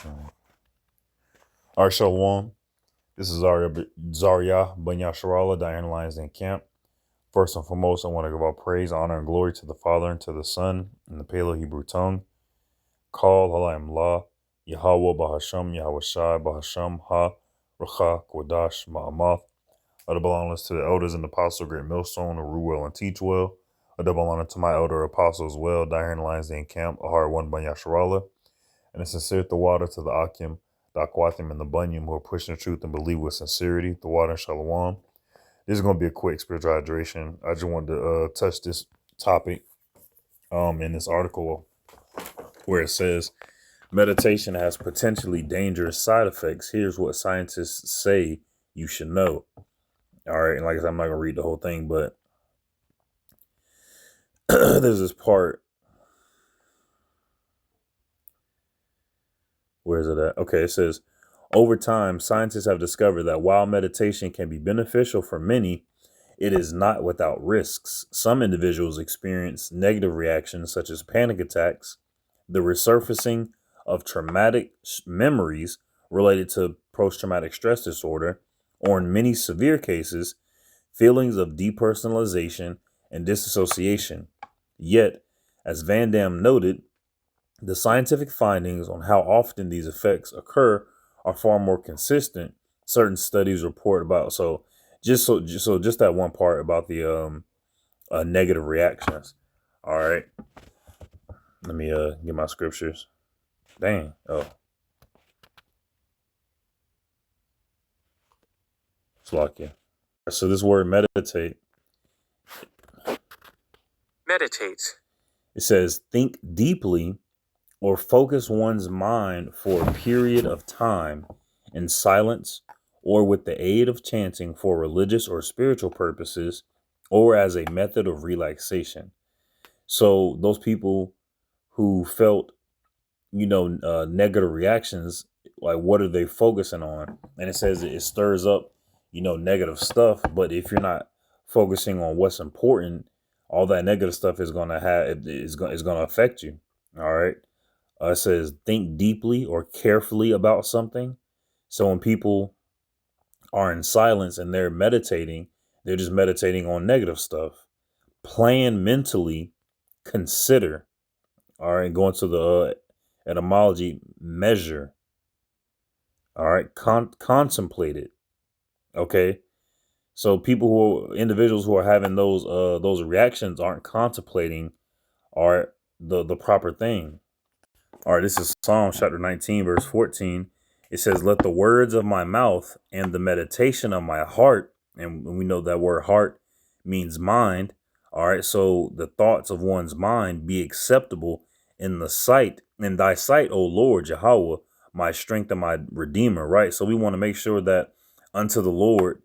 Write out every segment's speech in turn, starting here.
All right, Shalom. This is Zaria Ben Yasharallah, Diane Lions in Camp. First and foremost, I want to give all praise, honor, and glory to the Father, and to the Son, in the Paleo Hebrew tongue. Call Halayim La, Yahweh Bahasham, Yahweh Shai Bahasham, Ha, Racha, Kwadash, Ma'amath. A double honor to the elders and the apostle, Great Millstone, or Ruel and Teach Well. A double honor to my elder apostle as well, Diane Lions in Camp, a hard one Ben Yasharallah. And a sincere water to the Akim, the Aquatim, and the Bunyam who are pushing the truth and believe with sincerity. The water and Shalom. This is going to be a quick spiritual hydration. I just wanted to touch this topic in this article where it says meditation has potentially dangerous side effects. Here's what scientists say you should know. All right. And like I said, I'm not going to read the whole thing, but there's this part. Where is it at? Okay, it says, over time, scientists have discovered that while meditation can be beneficial for many, it is not without risks. Some individuals experience negative reactions such as panic attacks, the resurfacing of traumatic memories related to post-traumatic stress disorder, or in many severe cases, feelings of depersonalization and disassociation. Yet, as Van Dam noted, the scientific findings on how often these effects occur are far more consistent. Certain studies report about just that one part about the negative reactions. All right, let me get my scriptures. Dang. Oh, Slovakia. So this word meditate. Meditate. It says think deeply or focus one's mind for a period of time in silence or with the aid of chanting for religious or spiritual purposes or as a method of relaxation. So those people who felt, negative reactions, like what are they focusing on? And it says it stirs up, negative stuff. But if you're not focusing on what's important, all that negative stuff is going to affect you. All right. It says think deeply or carefully about something. So when people are in silence and they're meditating, they're just meditating on negative stuff. Plan mentally, consider. All right, going to the etymology, measure. All right, contemplate it. Okay, so individuals who are having those reactions aren't contemplating are the proper thing. All right, this is Psalm chapter 19, verse 14. It says, let the words of my mouth and the meditation of my heart, and we know that word heart means mind. All right, so the thoughts of one's mind be acceptable in thy sight, O Lord, Yahweh, my strength and my redeemer, right? So we want to make sure that unto the Lord,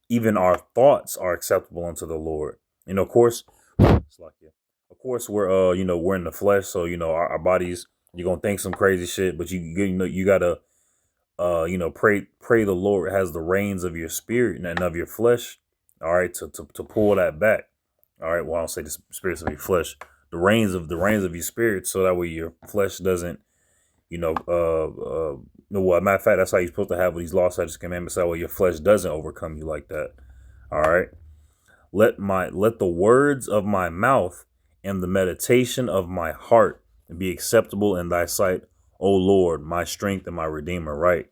even our thoughts are acceptable unto the Lord. Of course, we're in the flesh, so our bodies, you're gonna think some crazy shit, but you gotta pray the Lord has the reins of your spirit and of your flesh, all right, to pull that back. All right, well, I don't say the spirits of your flesh, the reins of your spirit, so that way your flesh doesn't, well, matter of fact, that's how you're supposed to have these law, statutes, commandments, that way your flesh doesn't overcome you like that. All right. Let the words of my mouth and the meditation of my heart be acceptable in thy sight, O Lord, my strength and my redeemer. Right.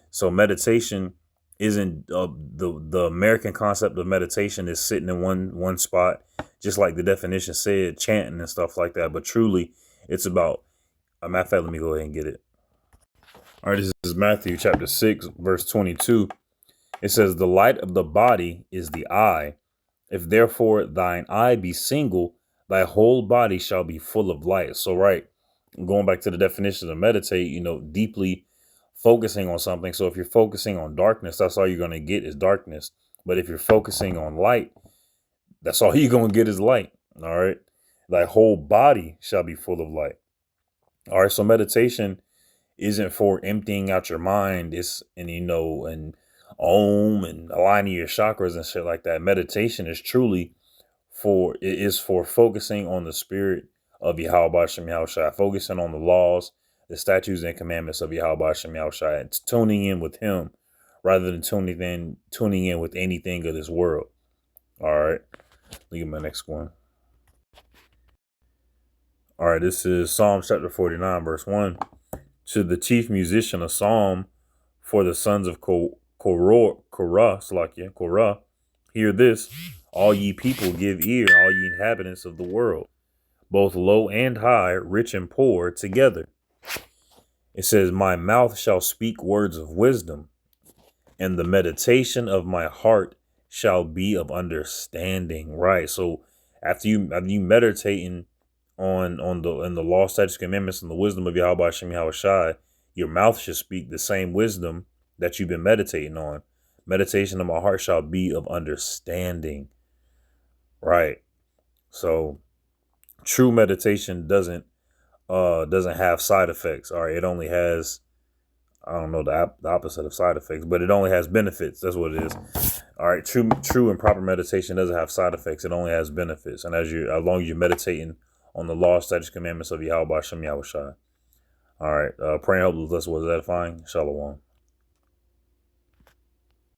So meditation isn't the American concept of meditation is sitting in one spot, just like the definition said, chanting and stuff like that. But truly, it's about a matter of fact, let me go ahead and get it. All right, this is Matthew chapter 6, verse 22. It says, the light of the body is the eye. If therefore thine eye be single, thy whole body shall be full of light. So, right, going back to the definition of meditate, deeply focusing on something. So if you're focusing on darkness, that's all you're going to get is darkness. But if you're focusing on light, that's all you're going to get is light. All right. Thy whole body shall be full of light. All right. So meditation isn't for emptying out your mind. And Om and aligning your chakras and shit like that. Meditation is truly for focusing on the spirit of Yahweh Shem Yahushua, focusing on the laws, the statutes and commandments of Yahweh Hashem Yahushua. It's tuning in with him rather than tuning in with anything of this world. All right. Look at my next one. All right. This is Psalm chapter 49, verse 1. To the chief musician, a psalm for the sons of Korah, hear this, all ye people, give ear, all ye inhabitants of the world, both low and high, rich and poor, together. It says, my mouth shall speak words of wisdom, and the meditation of my heart shall be of understanding. Right. So after you meditating on the law, statutes, commandments, and the wisdom of Yahweh Hashem Yahushua, your mouth should speak the same wisdom that you've been meditating on. Meditation of my heart shall be of understanding. Right. So true meditation doesn't have side effects. All right. It only has, I don't know, the opposite of side effects, but it only has benefits. That's what it is. All right. True and proper meditation doesn't have side effects. It only has benefits. And as long as you're meditating on the law, statutes, commandments of Yahweh Hashem Yahushua. All right. Pray and help us. What is edifying? Shalom.